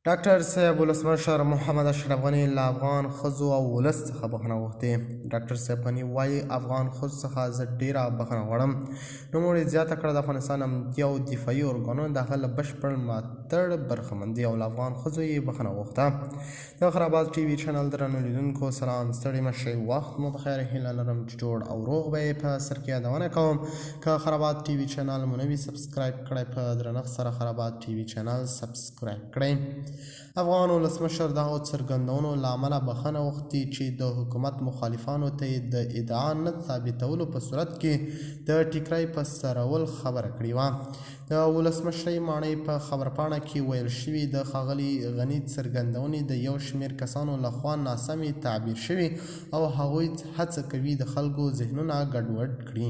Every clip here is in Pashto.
ډاکټر صاحب ولسمشر محمد اشرف غني له افغان ښځو او ولس څخه بخښنه غوښتې. ډاکټر صاحب غني وایي افغان ښځو څخه زه ډېره بخښنه غواړم. نوموړي زیاته کړه د افغانستان امنیتي او دفاعي ارګانونو د هغه له بشپړ ملاتړ برخمن دي او له افغان ښځو یې بخښنه غوښته. د خرابات ټي وي چینل درنو لیدونکو سلام، ستړي مه شئ، وخت مو بخیر. هیله لرم چې جوړ او روغ به یې. په سر کې یادونه کوم که خرابات ټي وي چینل مو نه وي سبسکرایب کړئ، په درنښت سره خرابات ټي وي چینل سبسکرایب کړئ. افغان ولسمشر د هغو څرګندونو له امله بخښنه غوښتې چې د حکومت مخالفانو ته یې د ادعا نه ثابتولو په صورت کې د ټیکري په سرول خبره کړې وه. د ولسمشرۍ ماڼۍ په خبرپاڼه کې ویل شوي د ښاغلي غني څرګندونې د یو شمېر کسانو لخوا ناسمې تعبیر شوي او هغوی هڅه کوي د خلکو ذهنونه ګډوډ کړي.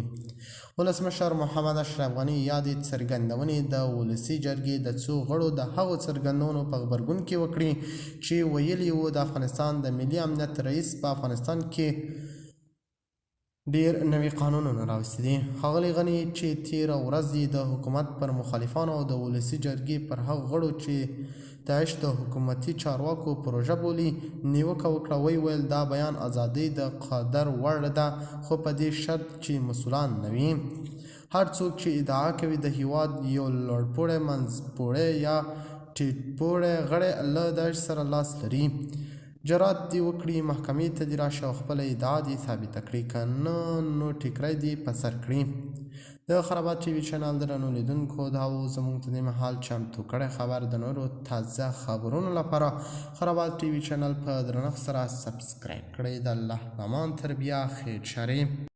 ولسمشر محمد اشرف غني یادې څرګندونې د ولسي جرګې د څو غړو د هغو څرګندونو په غبرګون کې وکړې چې ویلي وو د افغانستان د ملي امنیت رئیس په افغانستان کې ډېر نوي قانونونه راوستي دي. ښاغلي غني چې تېره ورځ یې د حکومت پر مخالفانو او د ولسي جرګې پر هغو غړو چې داعش د حکومتي چارواکو پروژه بولي نیوکه وکړه، ویل دا بیان ازادۍ د قدر وړ ده، خو په دې شرط چې مسؤلان نه وي. هر څوک چې ادعا کوي د هېواد یو لوړپوړی، منځپوړی یا ټیټپوړی غړی له داعش سره لاس لري، جرأت دې وکړي محکمې ته دې راشي او خپله ادعا دې ثابته کړي، که نه نو ټیکری دې په سر کړي. د خرابات ټي وي چینل درنو لیدونکو دا و زموږ ته د مهال چمتو کړی خبر. د نورو تازه خبرونو لپاره خرابات ټي وي چینل په درنښت سره سبسکرایب کړئ. د الله په امان، تر بیا خیر چارې.